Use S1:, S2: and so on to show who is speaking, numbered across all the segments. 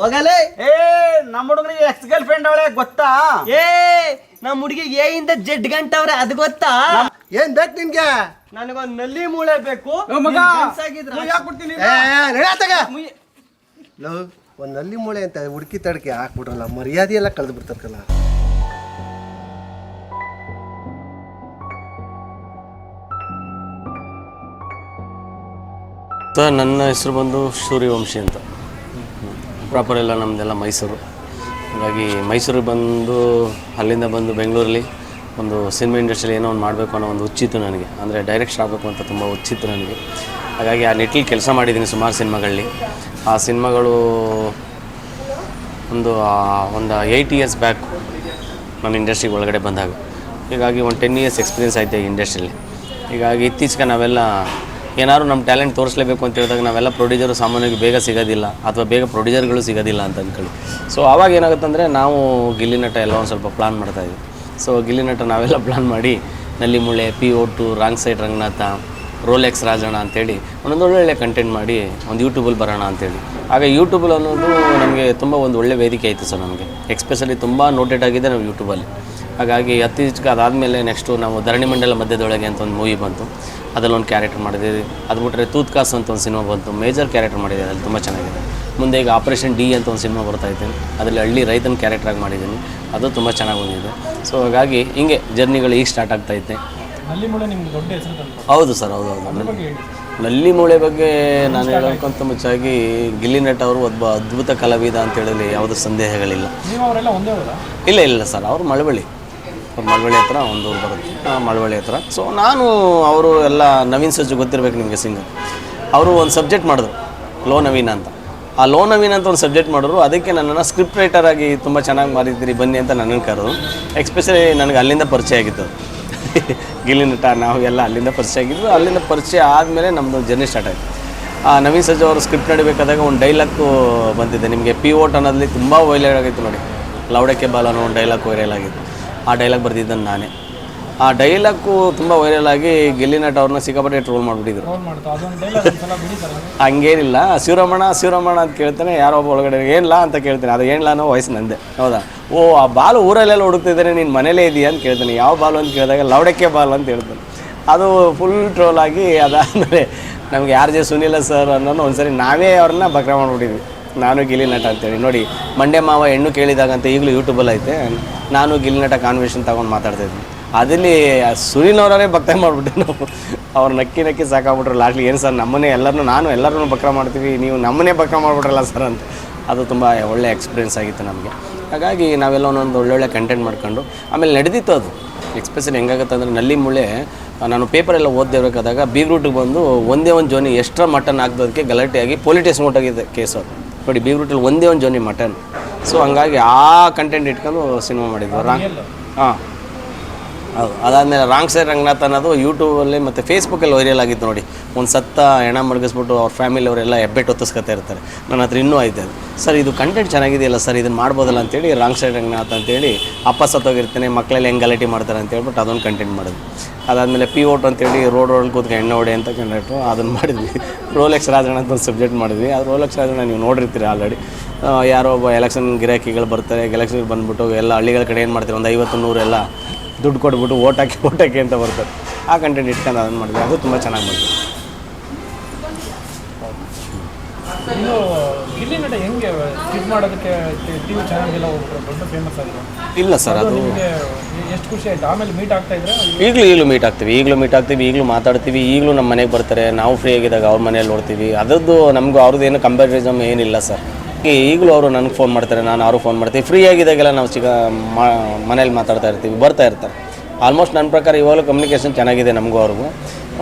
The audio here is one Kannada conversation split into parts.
S1: ಹೋಗಲೇ
S2: ಏ ನಮ್ಮ ಹುಡುಗನಿಗೆ ಎಕ್ಸ್ ಗರ್ಲ್ ಫ್ರೆಂಡ್ ಅವಳೆ ಗೊತ್ತಾ?
S1: ಏ ನಮ್ಮ ಹುಡುಗಿಗೆ ಎ ಇಂದ ಜೆಡ್ ಗಂಟವ್ರೆ ಅದು ಗೊತ್ತಾ?
S3: ಏನ್ ಬೇಕು ನಿನ್ಗೆ?
S1: ನನಗೊಂದು ನಲ್ಲಿ ಮೂಳೆ ಬೇಕು.
S3: ಒಂದ್ ನಲ್ಲಿ ಮೂಳೆ ಅಂತ ಹುಡುಕಿ ತಡಕೆ ಹಾಕ್ಬಿಟ್ರಲ್ಲ, ಮರ್ಯಾದೆ ಎಲ್ಲ ಕಳೆದು ಬಿಡ್ತಾರಲ್ಲ.
S4: ಸರ್, ನನ್ನ ಹೆಸರು ಬಂದು ಸೂರ್ಯವಂಶಿ ಅಂತ. ಪ್ರಾಪರ್ ಎಲ್ಲ ನಮ್ಮದೆಲ್ಲ ಮೈಸೂರು. ಹಾಗಾಗಿ ಮೈಸೂರಿಗೆ ಬಂದು ಅಲ್ಲಿಂದ ಬಂದು ಬೆಂಗಳೂರಲ್ಲಿ ಒಂದು ಸಿನಿಮಾ ಇಂಡಸ್ಟ್ರಿಯಲ್ಲಿ ಏನೋ ಒಂದು ಮಾಡಬೇಕು ಅನ್ನೋ ಒಂದು ಹುಚ್ಚಿತ್ತು ನನಗೆ. ಅಂದರೆ ಡೈರೆಕ್ಟರ್ ಆಗಬೇಕು ಅಂತ ತುಂಬ ಹುಚ್ಚಿತ್ತು ನನಗೆ. ಹಾಗಾಗಿ ಆ ನಿಟ್ಟಿಲಿ ಕೆಲಸ ಮಾಡಿದ್ದೀನಿ ಸುಮಾರು ಸಿನಿಮಾಗಳಲ್ಲಿ. ಆ ಸಿನಿಮಾಗಳು ಒಂದು 8 ಇಯರ್ಸ್ ಬ್ಯಾಕ್ ನಾನು ಇಂಡಸ್ಟ್ರಿಗೆ ಒಳಗಡೆ ಬಂದಾಗ. ಹೀಗಾಗಿ ಒಂದು 10 ಇಯರ್ಸ್ ಎಕ್ಸ್ಪೀರಿಯೆನ್ಸ್ ಆಯಿತು ಈ ಇಂಡಸ್ಟ್ರಿಯಲ್ಲಿ. ಹೀಗಾಗಿ ಇತ್ತೀಚೆಗೆ ನಾವೆಲ್ಲ ಏನಾದ್ರು ನಮ್ಮ ಟ್ಯಾಲೆಂಟ್ ತೋರಿಸಲೇಬೇಕು ಅಂತ ಹೇಳಿದಾಗ ನಾವೆಲ್ಲ ಪ್ರೊಡ್ಯೂಸರು ಸಾಮಾನ್ಯವಾಗಿ ಬೇಗ ಸಿಗೋದಿಲ್ಲ, ಅಥವಾ ಬೇಗ ಪ್ರೊಡ್ಯೂಸರ್ಗಳು ಸಿಗೋದಿಲ್ಲ ಅಂತ ಅಂದ್ಕೊಳ್ಳಿ. ಸೊ ಆವಾಗ ಏನಾಗುತ್ತೆ ಅಂದರೆ ನಾವು ಗಿಲ್ಲಿ ನಟ ಎಲ್ಲ ಒಂದು ಸ್ವಲ್ಪ ಪ್ಲಾನ್ ಮಾಡ್ತಾಯಿದ್ವಿ. ಸೊ ಗಿಲ್ಲಿ ನಟ ನಾವೆಲ್ಲ ಪ್ಲಾನ್ ಮಾಡಿ ನಲ್ಲಿ Mule, PO2, wrong side Ranganatha, Rolex Rajanna ಅಂತೇಳಿ ಒಳ್ಳೊಳ್ಳೆ ಕಂಟೆಂಟ್ ಮಾಡಿ ಒಂದು ಯೂಟ್ಯೂಬಲ್ಲಿ ಬರೋಣ ಅಂತೇಳಿ. ಆಗ ಯೂಟ್ಯೂಬಲ್ಲಿ ಅನ್ನೋದು ನಮಗೆ ತುಂಬ ಒಂದು ಒಳ್ಳೆ ವೇದಿಕೆ ಆಯಿತು ಸರ್. ನಮಗೆ ಎಕ್ಸ್ಪೆಷಲಿ ತುಂಬ ನೋಟೆಡ್ ಆಗಿದೆ ನಾವು ಯೂಟ್ಯೂಬಲ್ಲಿ. ಹಾಗಾಗಿ ಇತ್ತೀಚೆಗೆ ಅದಾದಮೇಲೆ ನೆಕ್ಸ್ಟು ನಾವು ಧರಣಿ ಮಂಡಲ ಮಧ್ಯದೊಳಗೆ ಅಂತ ಒಂದು ಮೂವಿ ಬಂತು, ಅದರಲ್ಲೊಂದು ಕ್ಯಾರೆಕ್ಟರ್ ಮಾಡಿದ್ದೀವಿ. ಅದು ಬಿಟ್ಟರೆ ತೂತ್ ಕಾಸು ಅಂತ ಒಂದು ಸಿನಿಮಾ ಬಂತು, ಮೇಜರ್ ಕ್ಯಾರೆಕ್ಟರ್ ಮಾಡಿದೆ, ಅದ್ರಲ್ಲಿ ತುಂಬ ಚೆನ್ನಾಗಿದೆ. ಮುಂದೆ ಈಗ ಆಪರೇಷನ್ ಡಿ ಅಂತ ಒಂದು ಸಿನಿಮಾ ಬರ್ತಾಯಿದೆ, ಅದರಲ್ಲಿ ಹಳ್ಳಿ ರೈತನ ಕ್ಯಾರೆಕ್ಟ್ರಾಗಿ ಮಾಡಿದ್ದೀನಿ, ಅದು ತುಂಬ ಚೆನ್ನಾಗಿ ಬಂದಿದೆ. ಸೊ ಹಾಗಾಗಿ ಹಿಂಗೆ ಜರ್ನಿಗಳು ಈಗ ಸ್ಟಾರ್ಟ್ ಆಗ್ತಾಯಿದೆ. ಹೌದು ಸರ್, ಹೌದು. ನಲ್ಲಿ ಮೂಳೆ ಬಗ್ಗೆ ನಾನು ಹೇಳೋಕ್ಕಂತ ಮುಂಚಾಗಿ ಗಿಲ್ಲಿ ನಟ ಅವರು ಒಬ್ಬ ಅದ್ಭುತ ಕಲಾವಿದ ಅಂತ ಹೇಳಲಿ ಯಾವುದೇ ಸಂದೇಹಗಳಿಲ್ಲ. ಇಲ್ಲ ಸರ್, ಅವರು ಮಳವಳ್ಳಿ ಹತ್ರ ಒಂದು ಊರು ಬರುತ್ತೆ, ಮಳವಳ್ಳಿ ಹತ್ರ. ಸೊ ನಾನು ಅವರು ಎಲ್ಲ ನವೀನ್ ಸಜ್ಜು ಗೊತ್ತಿರಬೇಕು ನಿಮಗೆ, ಸಿಂಗರ್. ಅವರು ಒಂದು ಸಬ್ಜೆಕ್ಟ್ ಮಾಡಿದ್ರು, ಲೋ ನವೀನ್ ಅಂತ. ಆ ಲೋ ನವೀನ್ ಅಂತ ಒಂದು ಸಬ್ಜೆಕ್ಟ್ ಮಾಡಿದ್ರು. ಅದಕ್ಕೆ ನನ್ನನ್ನು ಸ್ಕ್ರಿಪ್ಟ್ ರೈಟರಾಗಿ ತುಂಬ ಚೆನ್ನಾಗಿ ಮಾಡಿದ್ದೀರಿ ಬನ್ನಿ ಅಂತ ನನ್ನನ್ನು ಕರೆದು. ಎಕ್ಸ್ಪೆಷಲಿ ನನಗೆ ಅಲ್ಲಿಂದ ಪರಿಚಯ ಆಗಿತ್ತು ಗಿಲ್ಲಿ ನಟ, ನಾವು ಎಲ್ಲ ಅಲ್ಲಿಂದ ಪರಿಚಯ ಆಗಿದ್ದು. ಅಲ್ಲಿಂದ ಪರಿಚಯ ಆದಮೇಲೆ ನಮ್ಮದು ಜರ್ನಿ ಸ್ಟಾರ್ಟ್ ಆಯಿತು. ನವೀನ್ ಸಜ್ಜು ಅವರು ಸ್ಕ್ರಿಪ್ಟ್ ನಡಿಬೇಕಾದಾಗ ಒಂದು ಡೈಲಾಗು ಬಂದಿದೆ ನಿಮಗೆ, PO2 ಅನ್ನೋದಲ್ಲಿ ತುಂಬ ವೈರಲ್ ಆಗಿತ್ತು ನೋಡಿ, ಲೌಡಕ್ಕೆ ಬಾಲ್ ಅನ್ನೋ ಒಂದು ಡೈಲಾಗ್ ವೈರಲ್ ಆಗಿತ್ತು. ಆ ಡೈಲಾಗ್ ಬರ್ತಿದ್ದನ್ನು ನಾನೇ. ಆ ಡೈಲಾಗು ತುಂಬ ವೈರಲ್ ಆಗಿ ಗಿಲ್ಲಿ ನಟ ಅವ್ರನ್ನ ಸಿಕ್ಕಾಪಟ್ಟೆ ಟ್ರೋಲ್ ಮಾಡಿಬಿಟ್ಟಿದ್ರು. ಹಂಗೇನಿಲ್ಲ, ಶಿವರಮಣ ಅಂತ ಕೇಳ್ತಾನೆ, ಯಾರೋ ಒಬ್ಬ ಒಳಗಡೆ ಏನಿಲ್ಲ ಅಂತ ಕೇಳ್ತಾನೆ, ಅದು ಏನಿಲ್ಲ ಅನ್ನೋ ವಯಸ್ಸು ನಂದೆ. ಹೌದಾ, ಓ ಆ ಬಾಲು ಊರಲ್ಲೆಲ್ಲ ಹುಡುಕ್ತಿದ್ದಾರೆ, ನೀನು ಮನೇಲೇ ಇದೆಯಾ ಅಂತ ಕೇಳ್ತಾನೆ. ಯಾವ ಬಾಲು ಅಂತ ಕೇಳಿದಾಗ ಲೌಡಕ್ಕೆ ಬಾಲ್ ಅಂತ ಹೇಳ್ತಾನೆ. ಅದು ಫುಲ್ ಟ್ರೋಲ್ ಆಗಿ ಅದಾದಮೇಲೆ ನಮಗೆ RJ ಸುನಿಲ ಸರ್ ಅನ್ನೋನು ಒಂದ್ಸರಿ ನಾವೇ ಅವ್ರನ್ನ ಬಕ್ರ ಮಾಡಿಬಿಟ್ಟಿದ್ವಿ, ನಾನು ಗಿಲ್ಲಿ ನಟ ಅಂತೇಳಿ. ನೋಡಿ, ಮಂಡ್ಯ ಮಾವ ಹೆಣ್ಣು ಕೇಳಿದಾಗ ಅಂತ ಈಗಲೂ ಯೂಟ್ಯೂಬಲ್ಲಿ ಐತೆ, ನಾನು ಗಿಲ್ಲಿ ನಟ ಕಾನ್ವರ್ಸೇಷನ್ ತೊಗೊಂಡು ಮಾತಾಡ್ತಾಯಿದ್ವಿ. ಅದಲ್ಲಿ ಸುನಿಲವರೇ ಭಕ್ತ ಮಾಡಿಬಿಟ್ಟೆ ನಾವು. ಅವ್ರು ನಕ್ಕಿ ಸಾಕಾಗ್ಬಿಟ್ರು ಲಾಸ್ಟ್ಲಿ. ಏನು ಸರ್, ನಮ್ಮನ್ನೇ ಎಲ್ಲರೂ ಬಕ್ರ ಮಾಡ್ತೀವಿ, ನೀವು ನಮ್ಮನ್ನೇ ಬಕ್ರ ಮಾಡಿಬಿಟ್ರಲ್ಲ ಸರ್ ಅಂತ. ಅದು ತುಂಬ ಒಳ್ಳೆ ಎಕ್ಸ್ಪೀರಿಯೆನ್ಸ್ ಆಗಿತ್ತು ನಮಗೆ. ಹಾಗಾಗಿ ನಾವೆಲ್ಲ ಒಂದೊಂದು ಒಳ್ಳೊಳ್ಳೆ ಕಂಟೆಂಟ್ ಮಾಡ್ಕೊಂಡು ಆಮೇಲೆ ನಡೆದಿತ್ತು ಅದು. ಎಕ್ಸ್ಪೆಷಲಿ ಹೆಂಗಾಗುತ್ತೆ ಅಂದರೆ, ನಲ್ಲಿ ಮುಳೆ ನಾನು ಪೇಪರೆಲ್ಲ ಓದ್ದಿರಬೇಕಾದಾಗ ಬೀಗ್ ರೂಟಿಗೆ ಬಂದು ಒಂದೇ ಒಂದು ಜೋನಿ ಎಕ್ಸ್ಟ್ರಾ ಮಟನ್ ಹಾಕ್ದೋದಕ್ಕೆ ಗಲಾಟೆಯಾಗಿ ಪೊಲೀಸ್ ಸ್ಟೇಷನ್ ಹೊಂಟೋಗಿದೆ ಕೇಸು. ನೋಡಿ, ಬೀಗ್ ರೂಟಲ್ಲಿ ಒಂದೇ ಒಂದು ಜೋನಿ ಮಟನ್. ಸೊ ಹಂಗಾಗಿ ಆ ಕಂಟೆಂಟ್ ಇಟ್ಕೊಂಡು ಸಿನಿಮಾ ಮಾಡಿದ್ವಿ. ಹಾಂ, ಹೌದು. ಅದಾದಮೇಲೆ ರಾಂಗ್ ಸೈಡ್ ರಂಗನಾಥ ಅನ್ನೋದು ಯೂಟ್ಯೂಬಲ್ಲಿ ಮತ್ತು ಫೇಸ್ಬುಕ್ಕಲ್ಲಿ ವೈರಲ್ ಆಗಿತ್ತು ನೋಡಿ. ಒಂದು ಸತ್ತ ಹೆಣ ಮಡಗಿಸ್ಬಿಟ್ಟು ಅವ್ರ ಫ್ಯಾಮಿಲಿ ಅವರೆಲ್ಲ ಹೆಬ್ಬೆಟ್ಟು ಹೊತ್ತಿಸ್ಕೊತಾ ಇರ್ತಾರೆ. ನನ್ನ ಹತ್ರ ಇನ್ನೂ ಆಯ್ತು ಅದು. ಸರ್, ಇದು ಕಂಟೆಂಟ್ ಚೆನ್ನಾಗಿದೆಯಲ್ಲ ಸರ್, ಇದನ್ನು ಮಾಡ್ಬೋದಲ್ಲ ಅಂತೇಳಿ ರಾಂಗ್ ಸೈಡ್ ರಂಗನಾಥ ಅಂತೇಳಿ, ಅಪ್ಪ ಸತ್ತೋಗಿರ್ತಾನೆ, ಮಕ್ಕಳೆಲ್ಲ ಹೆಂಗೆ ಗಲಾಟೆ ಮಾಡ್ತಾರೆ ಅಂತ ಹೇಳ್ಬಿಟ್ಟು ಅದೊಂದು ಕಂಟೆಂಟ್ ಮಾಡಿದ್ವಿ. ಅದಾದಮೇಲೆ PO2 ಅಂತೇಳಿ ರೋಡಲ್ಲಿ ಕೂತ್ಕೊಂಡು ಎಣ್ಣೆ ಹೊಡೆ ಅಂತ ಕಂಡಕ್ಟ್ರು, ಅದನ್ನು ಮಾಡಿದ್ವಿ. ರೋಲೆಕ್ಸ್ ರಾಜಣ್ಣ ಅಂತ ಒಂದು ಸಬ್ಜೆಕ್ಟ್ ಮಾಡಿದ್ವಿ. ಅದು ರೋಲೆಕ್ಸ್ ರಾಜಣ್ಣ ನೀವು ನೋಡಿರ್ತೀರಿ ಆಲ್ರೆಡಿ. ಯಾರೋ ಒಬ್ಬ ಎಲೆಕ್ಷನ್ ಗಿರಾಕಿಗಳು ಬರ್ತಾರೆ, ಎಲೆಕ್ಷನ್ಗೆ ಬಂದುಬಿಟ್ಟು ಎಲ್ಲ ಹಳ್ಳಿಗಳ ಕಡೆ ಏನು ಮಾಡ್ತಾರೆ, ಒಂದು 50-100 ಎಲ್ಲ ದುಡ್ಡು ಕೊಟ್ಬಿಟ್ಟು ಓಟ್ ಹಾಕಿ ಅಂತ ಬರ್ತಾರೆ. ಆ ಕಂಟೆಂಟ್ ಇಟ್ಕೊಂಡು ಅದನ್ನು ಮಾಡಿದ್ವಿ. ಅದು ತುಂಬ ಚೆನ್ನಾಗಿ ಬಂತು. ಇಲ್ಲ ಸರ್, ಅದು ಈಗಲೂ ಮೀಟ್ ಆಗ್ತೀವಿ, ಈಗಲೂ ಮಾತಾಡ್ತೀವಿ, ಈಗಲೂ ನಮ್ಮ ಮನೆಗೆ ಬರ್ತಾರೆ. ನಾವು ಫ್ರೀ ಆಗಿದ್ದಾಗ ಅವ್ರ ಮನೇಲಿ ನೋಡ್ತೀವಿ. ಅದರದ್ದು ನಮಗೂ ಅವ್ರದ್ದು ಏನು ಕಂಪ್ಯಾರಿಸಮ್ ಏನಿಲ್ಲ ಸರ್. ಈಗಲೂ ಅವರು ನನಗೆ ಫೋನ್ ಮಾಡ್ತಾರೆ, ನಾನು ಅವ್ರಿಗೆ ಫೋನ್ ಮಾಡ್ತೀವಿ. ಫ್ರೀ ಆಗಿದ್ದಾಗೆಲ್ಲ ನಾವು ಮನೇಲಿ ಮಾತಾಡ್ತಾ ಇರ್ತೀವಿ, ಬರ್ತಾ ಇರ್ತಾರೆ. ಆಲ್ಮೋಸ್ಟ್ ನನ್ನ ಪ್ರಕಾರ ಇವಾಗಲೂ ಕಮ್ಯುನಿಕೇಷನ್ ಚೆನ್ನಾಗಿದೆ ನಮಗೂ ಅವ್ರಿಗೂ.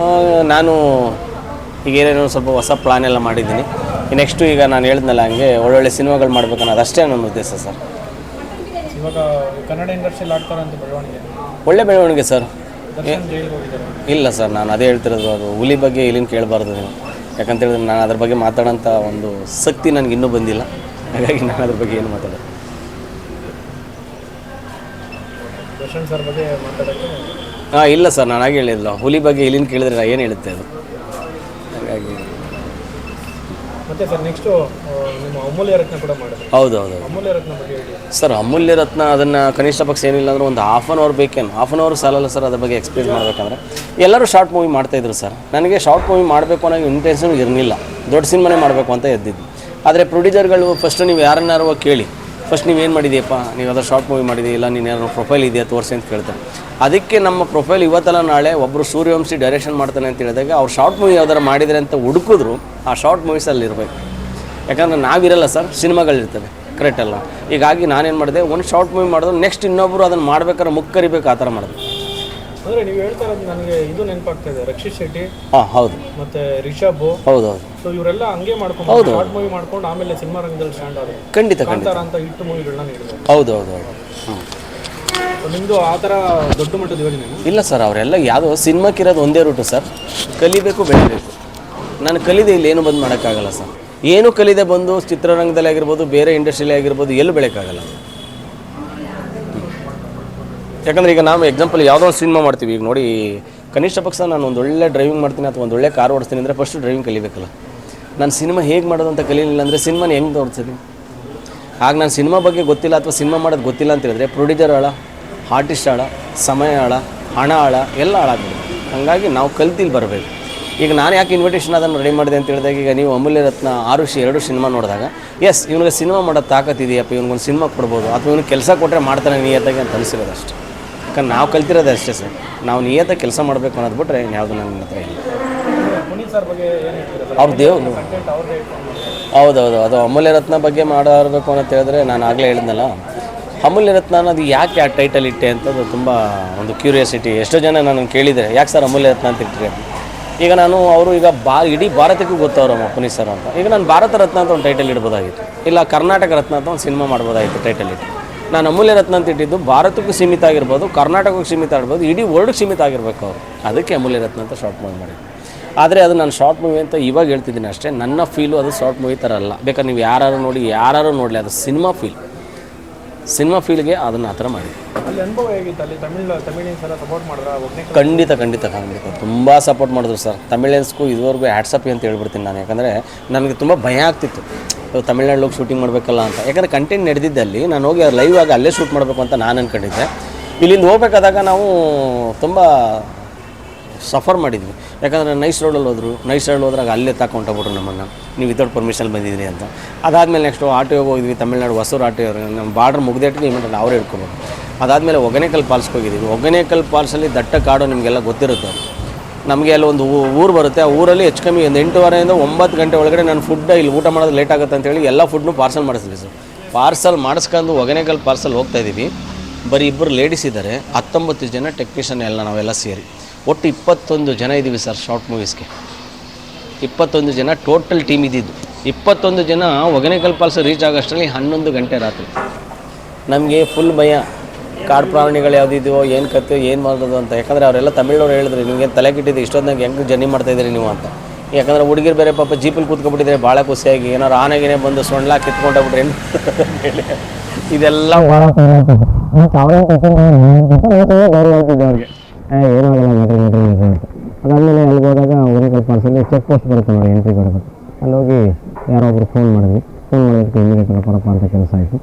S4: ನಾನು ಈಗ ಏನೇನೋ ಸ್ವಲ್ಪ ಹೊಸ ಪ್ಲಾನ್ ಎಲ್ಲ ಮಾಡಿದ್ದೀನಿ. ನೆಕ್ಸ್ಟು ಈಗ ನಾನು ಹೇಳಿದ್ನಲ್ಲ, ಹಂಗೆ ಒಳ್ಳೊಳ್ಳೆ ಸಿನಿಮಾಗಳು ಮಾಡ್ಬೇಕನ್ನೋದು ಅಷ್ಟೇ ನನ್ನ ಉದ್ದೇಶ ಸರ್.
S5: ಇವಾಗ ಕನ್ನಡ ಇಂಡಸ್ಟ್ರಿಯಲ್ಲಿ ಆಗ್ತಾರೆ ಅಂತ ಬೆಳವಣಿಗೆ,
S4: ಒಳ್ಳೆ ಬೆಳವಣಿಗೆ ಸರ್. ಇಲ್ಲ ಸರ್, ನಾನು ಅದೇ ಹೇಳ್ತಿರೋದು, ಅದು ಹುಲಿ ಬಗ್ಗೆ ಇಲ್ಲಿನ ಕೇಳಬಾರ್ದು ನೀವು. ಯಾಕಂತೇಳಿದ್ರೆ ನಾನು ಅದ್ರ ಬಗ್ಗೆ ಮಾತಾಡೋಂಥ ಒಂದು ಶಕ್ತಿ ನನಗೆ ಇನ್ನೂ ಬಂದಿಲ್ಲ. ಹಾಗಾಗಿ ನಾನು ಅದ್ರ ಬಗ್ಗೆ ಏನು ಮಾತಾಡೋದು. ಇಲ್ಲ ಸರ್, ನಾನು ಹಾಗೆ ಹೇಳಿಲ್ಲ. ಹುಲಿ ಬಗ್ಗೆ ಇಲ್ಲಿನ ಕೇಳಿದ್ರೆ ನಾನು ಏನು ಹೇಳುತ್ತೆ ಅದು. ಹಾಗಾಗಿ
S5: ಮತ್ತೆ ಸರ್ ನೆಕ್ಸ್ಟು ನಿಮ್ಮ ಅಮೂಲ್ಯ ರತ್ನ ಕೂಡ ಮಾಡಿದ್ರು.
S4: ಹೌದು ಹೌದು
S5: ಅಮೂಲ್ಯ ರತ್ನ ಬಗ್ಗೆ ಹೇಳಿ
S4: ಸರ್. ಅಮೂಲ್ಯ ರತ್ನ ಅದನ್ನು ಕನಿಷ್ಠ ಪಕ್ಷ ಏನಿಲ್ಲ ಅಂದ್ರೆ ಒಂದು ಹಾಫ್ ಆನ್ ಅವರ್ ಬೇಕೇನು, ಹಾಫ್ ಆನ್ ಅವರ್ ಸಾಲಲ್ಲ ಸರ್ ಅದ್ರ ಬಗ್ಗೆ ಎಕ್ಸ್ಪ್ಲೇನ್ ಮಾಡಬೇಕಂದ್ರೆ. ಎಲ್ಲರೂ ಶಾರ್ಟ್ ಮೂವಿ ಮಾಡ್ತಾಯಿದ್ರು ಸರ್. ನನಗೆ ಶಾರ್ಟ್ ಮೂವಿ ಮಾಡಬೇಕು ಅನ್ನೋ ಇಂಟೆನ್ಷನ್ ಇರಲಿಲ್ಲ, ದೊಡ್ಡ ಸಿನಿಮಾನೇ ಮಾಡಬೇಕು ಅಂತ ಎದ್ದಿದ್ದು. ಆದರೆ ಪ್ರೊಡ್ಯೂಸರ್ಗಳು ಫಸ್ಟ್ ನೀವು ಯಾರನ್ನಾರು ಕೇಳಿ, ಫಸ್ಟ್ ನೀವೇನು ಮಾಡಿದೆಯಪ್ಪ, ನೀವು ಅದರ ಶಾರ್ಟ್ ಮೂವಿ ಮಾಡಿದೆ ಇಲ್ಲ, ನೀನು ಯಾರು ಪ್ರೊಫೈಲ್ ಇದೆಯಾ ತೋರಿಸಿ ಅಂತ ಕೇಳ್ತಾರೆ. ಅದಕ್ಕೆ ನಮ್ಮ ಪ್ರೊಫೈಲ್ ಇವತ್ತಲ್ಲ ನಾಳೆ ಒಬ್ಬರು ಸೂರ್ಯವಂಶಿ ಡೈರೆಕ್ಷನ್ ಮಾಡ್ತಾನೆ ಅಂತ ಹೇಳಿದಾಗ ಅವ್ರು ಶಾರ್ಟ್ ಮೂವಿ ಯಾವ್ದಾರು ಮಾಡಿದರೆ ಅಂತ ಹುಡುಕಿದ್ರು ಆ ಶಾರ್ಟ್ ಮೂವೀಸಲ್ಲಿ ಇರಬೇಕು. ಯಾಕಂದರೆ ನಾವಿರಲ್ಲ ಸರ್, ಸಿನಿಮಾಗಳಿರ್ತವೆ, ಕರೆಕ್ಟ್ ಅಲ್ಲ. ಹೀಗಾಗಿ ನಾನೇನು ಮಾಡಿದೆ, ಒಂದು ಶಾರ್ಟ್ ಮೂವಿ ಮಾಡಿದ್ರು ನೆಕ್ಸ್ಟ್ ಇನ್ನೊಬ್ಬರು ಅದನ್ನು ಮಾಡ್ಬೇಕಾದ್ರೆ ಮುಕ್ಕರಿಬೇಕು, ಆ ಥರ ಮಾಡಿದೆ.
S5: ಅಂದರೆ ನೀವು ಹೇಳ್ತಾ ಇರೋದು ನನಗೆ ಇದು ನೆನಪಾಗ್ತಾ ಇದೆ, ರಕ್ಷಿತ್ ಶೆಟ್ಟಿ
S4: ಹೌದು
S5: ಮತ್ತೆ ರಿಷಬ್.
S4: ಹೌದು
S5: ಸೊ ಇವರೆಲ್ಲ ಹಂಗೆ ಮಾಡ್ಕೊಂಡು ಶಾರ್ಟ್ ಮೂವಿ ಮಾಡ್ಕೊಂಡು ಆಮೇಲೆ ಸಿನಿಮಾ ರಂಗದಲ್ಲಿ ಸ್ಟ್ಯಾಂಡ್ ಆದರು.
S4: ಖಂಡಿತ
S5: ಕಾಂತಾರ ಅಂತ ಹಿಟ್ಟು ಮೂವಿಗಳನ್ನ ನೀಡಿದ್ರು.
S4: ಹೌದು ಹೌದು ಹೌದು.
S5: ನಿಮ್ಮದು ಆ ಥರ ದೊಡ್ಡ ಮಟ್ಟದ ಯೋಜನೆ
S4: ಇಲ್ಲ ಸರ್, ಅವರೆಲ್ಲ ಯಾವುದೋ ಸಿನಿಮಾಕ್ಕಿರೋದು ಒಂದೇ ರೂಟು ಸರ್, ಕಲಿಬೇಕು ಬೆಳಿಬೇಕು. ನಾನು ಕಲಿದೆ ಇಲ್ಲಿ ಏನು ಬಂದು ಮಾಡೋಕ್ಕಾಗಲ್ಲ ಸರ್. ಏನು ಕಲಿದೆ ಬಂದು ಚಿತ್ರರಂಗದಲ್ಲಿ ಆಗಿರ್ಬೋದು, ಬೇರೆ ಇಂಡಸ್ಟ್ರಿಯಲ್ಲಿ ಆಗಿರ್ಬೋದು, ಎಲ್ಲೂ ಬೆಳೆಯೋಕ್ಕಾಗಲ್ಲ. ಯಾಕಂದರೆ ಈಗ ನಾವು ಎಕ್ಸಾಂಪಲ್ ಯಾವುದೋ ಒಂದು ಸಿನಿಮಾ ಮಾಡ್ತೀವಿ, ಈಗ ನೋಡಿ ಕನಿಷ್ಠ ಪಕ್ಷ ನಾನು ಒಂದು ಒಳ್ಳೆ ಡ್ರೈವಿಂಗ್ ಮಾಡ್ತೀನಿ ಅಥವಾ ಒಂದು ಒಳ್ಳೆ ಕಾರ್ ಓಡಿಸ್ತೀನಿ ಅಂದರೆ ಫಸ್ಟು ಡ್ರೈವಿಂಗ್ ಕಲಿಬೇಕಲ್ಲ. ನಾನು ಸಿನಿಮಾ ಹೇಗೆ ಮಾಡೋದು ಅಂತ ಕಲೀಲಿಲ್ಲ ಅಂದರೆ ಸಿನಿಮಾನ ಹೆಂಗೆ ತೋರಿಸ್ತೀನಿ? ಆಗ ನಾನು ಸಿನಿಮಾ ಬಗ್ಗೆ ಗೊತ್ತಿಲ್ಲ ಅಥವಾ ಸಿನಿಮಾ ಮಾಡೋದು ಗೊತ್ತಿಲ್ಲ ಅಂತ ಹೇಳಿದ್ರೆ ಪ್ರೊಡ್ಯೂಸರ್ ಆಳ, ಆರ್ಟಿಸ್ಟ್ ಆಳ, ಸಮಯ ಆಳ, ಹಣ ಆಳ ಎಲ್ಲ ಹಾಳಾಗ್ಬಿಡುತ್ತೆ. ಹಾಗಾಗಿ ನಾವು ಕಲ್ತಿಲ್ಲಿ ಬರಬೇಕು. ಈಗ ನಾನು ಯಾಕೆ ಇನ್ವಿಟೇಷನ್ ಅದನ್ನು ರೆಡಿ ಮಾಡಿದೆ ಅಂತ ಹೇಳಿದಾಗ, ಈಗ ನೀವು ಅಮೂಲ್ಯ ರತ್ನ ಆರುಷಿ 2 ಸಿನಿಮಾ ನೋಡಿದಾಗ ಎಸ್ ಇವನಿಗೆ ಸಿನಿಮಾ ಮಾಡೋದು ತಾಕತ್ತಿದೆಯಪ್ಪ, ಇವನಿಗೊಂದು ಸಿನಿಮಾ ಕೊಡ್ಬೋದು ಅಥವಾ ಇವನಿಗೆ ಕೆಲಸ ಕೊಟ್ಟರೆ ಮಾಡ್ತಾನೆ ನಿಯತ್ತಾಗಿ ಅಂತ ಅನಿಸಿರೋದು ಅಷ್ಟೇ. ಯಾಕಂದ್ರೆ ನಾವು ಕಲ್ತಿರೋದು ಅಷ್ಟೇ ಸರ್. ನಾವು ನಿಯತ್ತಾಗಿ ಕೆಲಸ ಮಾಡಬೇಕು ಅನ್ನೋದು ಬಿಟ್ಟರೆ ಯಾವುದು ನನ್ನ ಹತ್ರ ಇಲ್ಲ.
S5: ಪುನೀತ್ ಸರ್ ಬಗ್ಗೆ ಏನು ಹೇಳ್ತೀರಾ?
S4: ಅವ್ರ ದೇವ್ರು. ಹೌದೌದು, ಅದು ಅಮೂಲ್ಯ ರತ್ನ ಬಗ್ಗೆ ಮಾಡಬೇಕು ಅಂತ ಹೇಳಿದ್ರೆ ನಾನು ಆಗಲೇ ಹೇಳಿದ್ನಲ್ಲ, ಅಮೂಲ್ಯ ರತ್ನ ಅನ್ನೋದು ಯಾಕೆ ಆ ಟೈಟಲ್ ಇಟ್ಟೆ ಅಂತದ್ದು ತುಂಬ ಒಂದು ಕ್ಯೂರಿಯಾಸಿಟಿ. ಎಷ್ಟೋ ಜನ ನಾನು ಕೇಳಿದರೆ ಯಾಕೆ ಸರ್ ಅಮೂಲ್ಯ ರತ್ನ ಅಂತ ಇಟ್ಟರೆ. ಈಗ ನಾನು ಅವರು ಈಗ ಇಡೀ ಭಾರತಕ್ಕೂ ಗೊತ್ತವ್ರಮ್ಮ ಪುನೀತ್ ಸರ್ ಅಂತ. ಈಗ ನಾನು ಭಾರತ ರತ್ನ ಅಂತ ಒಂದು ಟೈಟಲ್ ಇಡ್ಬೋದಾಗಿತ್ತು, ಇಲ್ಲ ಕರ್ನಾಟಕ ರತ್ನ ಅಂತ ಒಂದು ಸಿನಿಮಾ ಮಾಡ್ಬೋದಾಗಿತ್ತು ಟೈಟಲ್ ಇಟ್ಟು. ನಾನು ಅಮೂಲ್ಯ ರತ್ನ ಅಂತ ಇಟ್ಟಿದ್ದು ಭಾರತಕ್ಕೂ ಸೀಮಿತ ಆಗಿರ್ಬೋದು, ಕರ್ನಾಟಕಕ್ಕೆ ಸೀಮಿತ ಆಗಿರ್ಬೋದು, ಇಡೀ ವರ್ಲ್ಡ್ಗೆ ಸೀಮಿತ ಆಗಿರಬೇಕು ಅವರು. ಅದಕ್ಕೆ ಅಮೂಲ್ಯ ರತ್ನ ಅಂತ ಶಾರ್ಟ್ ಮೂವಿ ಮಾಡಿದ್ದು. ಆದರೆ ಅದು ನಾನು ಶಾರ್ಟ್ ಮೂವಿ ಅಂತ ಇವಾಗ ಹೇಳ್ತಿದ್ದೀನಿ ಅಷ್ಟೇ. ನನ್ನ ಫೀಲು ಅದು ಶಾರ್ಟ್ ಮೂವಿ ಥರ ಅಲ್ಲ. ಬೇಕಾದ್ರೆ ನೀವು ಯಾರು ನೋಡಿ ಯಾರು ನೋಡಲಿ, ಅದು ಸಿನಿಮಾ ಫೀಲ್ಗೆ ಅದನ್ನು ಆ ಥರ ಮಾಡಿ.
S5: ಅಲ್ಲಿ ಅನುಭವ ಹೇಗಿತ್ತು? ಅಲ್ಲಿ ತಮಿಳಿಯನ್ಸ್ ಎಲ್ಲ ಸಪೋರ್ಟ್ ಮಾಡಿದ್ರ?
S4: ಖಂಡಿತ ತುಂಬ ಸಪೋರ್ಟ್ ಮಾಡಿದ್ರು ಸರ್. ತಮಿಳಿಯನ್ಸ್ಗೂ ಇದುವರೆಗೂ ಹ್ಯಾಟ್ಸಪ್ ಅಂತ ಹೇಳ್ಬಿಡ್ತೀನಿ ನಾನು. ಯಾಕಂದರೆ ನನಗೆ ತುಂಬ ಭಯ ಆಗ್ತಿತ್ತು ತಮಿಳ್ನಾಡು ಹೋಗಿ ಶೂಟಿಂಗ್ ಮಾಡಬೇಕಲ್ಲ ಅಂತ. ಯಾಕಂದರೆ ಕಂಟೆಂಟ್ ನಡೆದಿದ್ದಲ್ಲಿ ನಾನು ಹೋಗಿ ಲೈವ್ ಆಗಿ ಅಲ್ಲೇ ಶೂಟ್ ಮಾಡಬೇಕು ಅಂತ ನಾನು ಅಂದ್ಕೊಂಡಿದ್ದೆ. ಇಲ್ಲಿಂದ ಹೋಗ್ಬೇಕಾದಾಗ ನಾವು ತುಂಬ ಸಫರ್ ಮಾಡಿದ್ವಿ. ಯಾಕಂದರೆ ನೈಸ್ ರೋಡಲ್ಲಿ ಹೋದ್ರಾಗ ಅಲ್ಲೇ ತಗೊಂಡೋಗ್ಬಿಟ್ರು ನಮ್ಮನ್ನು, ನೀವು ವಿತೌಟ್ ಪರ್ಮಿಷನ್ ಬಂದಿದ್ರಿ ಅಂತ. ಅದಾದಮೇಲೆ ನೆಕ್ಸ್ಟು ಆಟೋಗೆ ಹೋಗಿದ್ವಿ, ತಮಿಳ್ನಾಡು ಹೊಸೂರು ಆಟೋ, ನಮ್ಮ ಬಾರ್ಡ್ರ್ ಮುಗ್ದೇಟಿಗೆ ಇಮಿಡಿಯೇಟ್ ಅವರೇ ಹಿಡ್ಕೊಬೋದು. ಅದಾದಮೇಲೆ ಒಗನೇಕಲ್ ಫಾಲ್ಸ್ಗೆ ಹೋಗಿದ್ದೀವಿ. ಒಗನೇಕಲ್ ಫಾಲ್ಸಲ್ಲಿ ದಟ್ಟ ಕಾಡು ನಿಮಗೆಲ್ಲ ಗೊತ್ತಿರುತ್ತೆ. ನಮಗೆ ಅಲ್ಲಿ ಒಂದು ಊರು ಬರುತ್ತೆ, ಆ ಊರಲ್ಲಿ ಹೆಚ್ಚು ಕಮ್ಮಿ ಒಂದು 8:30 9 ಗಂಟೆ ಒಳಗಡೆ ನಾನು ಫುಡ್ ಇಲ್ಲಿ ಊಟ ಮಾಡೋದು ಲೇಟ್ ಆಗುತ್ತೆ ಅಂತೇಳಿ ಎಲ್ಲ ಫುಡ್ನು ಪಾರ್ಸಲ್ ಮಾಡಿಸ್ತೀವಿ ಸರ್. ಪಾರ್ಸಲ್ ಮಾಡಿಸ್ಕೊಂಡು ಒಗನೇಕಲ್ ಪಾರ್ಸಲ್ ಹೋಗ್ತಾಯಿದ್ದೀವಿ. ಬರೀ 2 ಲೇಡೀಸ್ ಇದ್ದಾರೆ, 19 ಜನ ಟೆಕ್ನಿಷಿಯನ್ ಎಲ್ಲ ನಾವೆಲ್ಲ ಸೇರಿ ಒಟ್ಟು 21 ಜನ ಇದ್ದೀವಿ ಸರ್ ಶಾರ್ಟ್ ಮೂವೀಸ್ಗೆ. 21 ಜನ ಟೋಟಲ್ ಟೀಮ್ ಇದ್ದಿದ್ದು. 21 ಜನ ಒಗನೇಕಲ್ ಫಾಲ್ಸ್ ರೀಚ್ ಆಗೋಷ್ಟರಲ್ಲಿ 11 ಗಂಟೆ ರಾತ್ರಿ. ನಮಗೆ ಫುಲ್ ಭಯ, ಕಾಡು ಪ್ರಾಣಿಗಳು ಯಾವುದಿದೆಯೋ, ಏನು ಕತ್ತೆ, ಏನು ಮಾಡೋದು ಅಂತ. ಯಾಕಂದರೆ ಅವರೆಲ್ಲ ತಮಿಳ್ನವ್ರು ಹೇಳಿದ್ರು, ನಿಮಗೆ ತಲೆ ಕೆಟ್ಟಿದ್ದು ಇಷ್ಟೊಂದಾಗ ಹೆಂಗೆ ಜರ್ನಿ ಮಾಡ್ತಾಯಿದ್ದೀರಿ ನೀವು ಅಂತ. ಯಾಕಂದರೆ ಹುಡುಗಿರು ಬೇರೆ ಪಾಪ ಜೀಪಲ್ಲಿ ಕೂತ್ಕೊಬಿಟ್ಟಿದ್ರೆ ಭಾಳ ಖುಷಿಯಾಗಿ, ಏನಾರು ಆನೆಗೇನೆ ಬಂದು ಸೊಂಡ್ಲ ಕಿತ್ಕೊಂಡೋಗ್ಬಿಟ್ರೆ ಹೇಳಿ ಇದೆಲ್ಲ ಅವ್ರಿಗೆ ಅದಾದಮೇಲೆ ಅಲ್ಲಿ ಹೋದಾಗ ಒಗನೇಕಲ್ ಫಾಲ್ಸಲ್ಲಿ ಚೆಕ್ ಪೋಸ್ಟ್ ಬರುತ್ತೆ ನೋಡಿ, ಎಂಟ್ರಿ ಕೊಡಬೇಕು. ಅಲ್ಲಿ ಹೋಗಿ ಯಾರೋ ಒಬ್ಬರು ಫೋನ್ ಮಾಡೋದಕ್ಕೆ ಇಮಿಡಿಯೇಟ್ ಬರಪ್ಪ ಅಂತ ಕೆಲಸ ಆಯಿತು.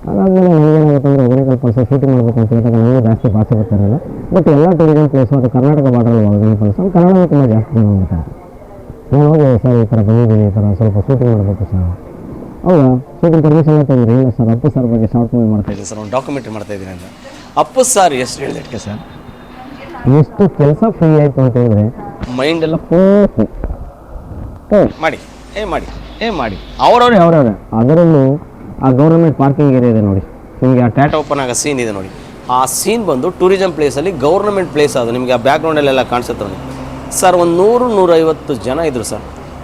S4: ಅದಾದಮೇಲೆ ನನಗೇನಾಗುತ್ತೆ ಅಂದರೆ ಒಗನೇಕಲ್ ಫಾಲ್ಸ್ ಶೂಟಿಂಗ್ ಮಾಡಬೇಕು ಅಂತ ಹೇಳಿದಾಗ ನನಗೆ ಜಾಸ್ತಿ ಭಾಷೆ ಬರ್ತಾಯಿರಲಿಲ್ಲ. ಬಟ್ ಎಲ್ಲ ಟೂರಿಸಮ್ ಪ್ಲೇಸು ಅದು ಕರ್ನಾಟಕ ಬಾರ್ಡರಲ್ಲಿ ಒಗನೇಕಲ್ ಫಾಲ್ಸ್, ಅದು ಕನ್ನಡವೂ ತುಂಬ ಜಾಸ್ತಿ ಜನ ಹೋಗ್ತಾರೆ. ನಾನು ಹೋಗಿ ಸರ್ ಈ ಥರ ಬಂದಿದ್ದೀನಿ, ಈ ಥರ ಸ್ವಲ್ಪ ಶೂಟಿಂಗ್ ಮಾಡಬೇಕು ಸರ್. ಹೌದಾ, ಶೂಟಿಂಗ್ ಪರ್ಮಿಷನ್ ಎಲ್ಲ ತಂದರೆ ಇಲ್ಲ ಸರ್, ಅಪ್ಪು ಸರ್ ಬಗ್ಗೆ ಶಾರ್ಟ್ ಮೂವಿ ಮಾಡ್ತಾಯಿದ್ದೀನಿ ಸರ್, ಒಂದು ಡಾಕ್ಯುಮೆಂಟ್ರಿ ಮಾಡ್ತಾಯಿದ್ದೀನಿ ಅಂತ. ಅಪ್ಪು ಸರ್ ಎಷ್ಟು ಹೇಳಿದಕ್ಕೆ ಸರ್ ಎಷ್ಟು ಕೆಲಸ ಫ್ರೀ ಆಯಿತು ಅಂತ ಹೇಳಿದ್ರೆ ಮೈಂಡೆಲ್ಲ ಮಾಡಿ ಅವರವ್ರೆ. ಅದರಲ್ಲೂ ಆ ಗೌರ್ಮೆಂಟ್ ಪಾರ್ಕಿಂಗ್ ಏರಿಯಾ ಇದೆ ನೋಡಿ, ನಿಮಗೆ ಆ ಟ್ಯಾಟಾ ಓಪನ್ ಆಗೋ ಸೀನ್ ಇದೆ ನೋಡಿ. ಆ ಸೀನ್ ಬಂದು ಟೂರಿಸಮ್ ಪ್ಲೇಸಲ್ಲಿ ಗೌರ್ಮೆಂಟ್ ಪ್ಲೇಸ್ ಅದು. ನಿಮಗೆ ಆ ಬ್ಯಾಕ್ಗ್ರೌಂಡಲ್ಲೆಲ್ಲ ಕಾಣಿಸುತ್ತೆ ನೋಡಿ ಸರ್. ಒಂದು 100-150 ಜನ ಇದ್ದರು sir.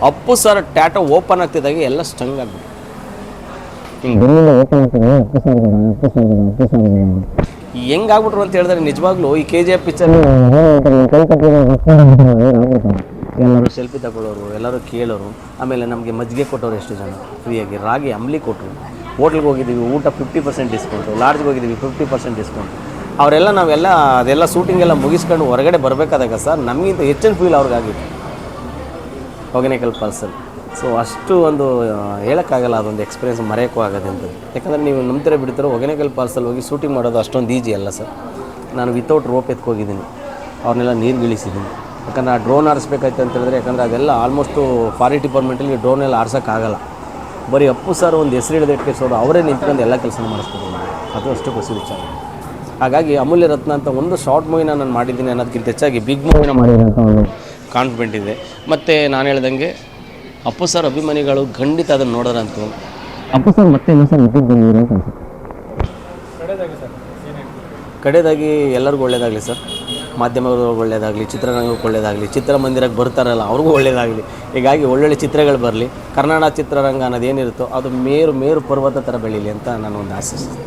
S4: Appu sir tattoo open ಆಗ್ತಿದ್ದಾಗೆ ಎಲ್ಲ ಸ್ಟಂಗ್ ಆಗ್ಬಿಟ್ಟು ಹೆಂಗಾಗ್ಬಿಟ್ರು ಅಂತ ಹೇಳಿದ್ರೆ ನಿಜವಾಗ್ಲೂ ಈ KGF ಪಿಕ್ಚರ್ ಎಲ್ಲರೂ ಸೆಲ್ಫಿ ತಗೊಳ್ಳೋರು, ಎಲ್ಲರೂ ಕೇಳೋರು. ಆಮೇಲೆ ನಮಗೆ ಮಜ್ಜಿಗೆ ಕೊಟ್ಟವ್ರು ಎಷ್ಟು ಜನ ಫ್ರೀಯಾಗಿ, ರಾಗಿ ಅಂಬ್ಲಿ ಕೊಟ್ಟರು. ಹೋಟ್ಲಿಗೆ ಹೋಗಿದ್ದೀವಿ, ಊಟ 50% ಡಿಸ್ಕೌಂಟು. ಲಾಡ್ಜ್ಗೆ ಹೋಗಿದ್ದೀವಿ 50% ಡಿಸ್ಕೌಂಟು. ಅವರೆಲ್ಲ ನಾವೆಲ್ಲ ಅದೆಲ್ಲ ಶೂಟಿಂಗ್ ಎಲ್ಲ ಮುಗಿಸ್ಕೊಂಡು ಹೊರಗಡೆ ಬರಬೇಕಾದಾಗ ಸರ್ ನಮಗಿಂತ ಹೆಚ್ಚಿನ ಫೀಲ್ ಅವ್ರಿಗಾಗಿತ್ತು ಒಗನೇಕಲ್ ಫಾಲ್ಸಲ್ಲಿ. ಸೊ ಅಷ್ಟು ಒಂದು ಹೇಳೋಕ್ಕಾಗಲ್ಲ, ಅದೊಂದು ಎಕ್ಸ್ಪೀರಿಯೆನ್ಸ್ ಮರೆಯೋಕ್ಕೂ ಆಗೋದಂಥದ್ದು. ಯಾಕಂದರೆ ನೀವು ನಂಬ್ತಿರೋ ಬಿಡ್ತಿರೋ ಹೊಗೆನಕಲ್ ಫಾಲ್ಸಲ್ಲಿ ಹೋಗಿ ಶೂಟಿಂಗ್ ಮಾಡೋದು ಅಷ್ಟೊಂದು ಈಜಿ ಅಲ್ಲ ಸರ್. ನಾನು ವಿತೌಟ್ ರೋಪ್ ಎತ್ಕೋಗಿದ್ದೀನಿ, ಅವ್ರನ್ನೆಲ್ಲ ನೀರುಗಿಳಿಸಿದ್ದೀನಿ. ಯಾಕಂದರೆ ಆ ಡ್ರೋನ್ ಆರಿಸ್ಬೇಕಾಯ್ತು ಅಂತ ಹೇಳಿದ್ರೆ, ಯಾಕಂದರೆ ಅದೆಲ್ಲ ಆಲ್ಮೋಸ್ಟು ಫಾರೆಸ್ಟ್ ಡಿಪಾರ್ಟ್ಮೆಂಟಲ್ಲಿ ಡ್ರೋನೆಲ್ಲ ಆರ್ಸೋಕ್ಕಾಗಲ್ಲ. ಬರೀ ಅಪ್ಪು ಸರ್ ಒಂದು ಹೆಸರು ಹಿಡಿದು ಇಟ್ಕೊಂಡು ಅವರೇ ನಿಂತ್ಕೊಂಡು ಎಲ್ಲ ಕೆಲಸ ಮಾಡಿಸ್ಬೋದು. ಅದು ಅಷ್ಟು ಖುಷಿ ವಿಚಾರ. ಹಾಗಾಗಿ ಅಮೂಲ್ಯ ರತ್ನ ಅಂತ ಒಂದು ಶಾರ್ಟ್ ಮೂವಿನ ನಾನು ಮಾಡಿದ್ದೀನಿ ಅನ್ನೋದಕ್ಕಿಂತ ಹೆಚ್ಚಾಗಿ ಬಿಗ್ ಮೂವಿನ ಮಾಡಿರೋಂಥ ಒಂದು ಕಾನ್ಫಿಡೆಂಟ್ ಇದೆ. ಮತ್ತು ನಾನು ಹೇಳ್ದಂಗೆ ಅಪ್ಪು ಸರ್ ಅಭಿಮಾನಿಗಳು ಖಂಡಿತ ಅದನ್ನು ನೋಡೋರಂತು. ಅಪ್ಪು ಸರ್ ಮತ್ತೆ ಇನ್ನೊಂದು ಸರ್ ನಿಂತಿದ್ದು ಬಂದಿರೋ ಅಂತ ಅನ್ಸುತ್ತೆ. ಕಡೆಯದಾಗಿ ಎಲ್ಲರಿಗೂ ಒಳ್ಳೆಯದಾಗಲಿ ಸರ್, ಮಾಧ್ಯಮದವ್ರಿಗೆ ಒಳ್ಳೆಯದಾಗಲಿ, ಚಿತ್ರರಂಗಕ್ಕೆ ಒಳ್ಳೆಯದಾಗಲಿ, ಚಿತ್ರಮಂದಿರಕ್ಕೆ ಬರ್ತಾರಲ್ಲ ಅವ್ರಿಗೂ ಒಳ್ಳೆಯದಾಗಲಿ. ಹೀಗಾಗಿ ಒಳ್ಳೊಳ್ಳೆ ಚಿತ್ರಗಳು ಬರಲಿ. ಕನ್ನಡ ಚಿತ್ರರಂಗ ಅನ್ನೋದೇನಿರುತ್ತೋ ಅದು ಮೇರು ಪರ್ವತ ಥರ ಬೆಳೀಲಿ ಅಂತ ನಾನು ಒಂದು ಆಶಿಸ್ತೀನಿ.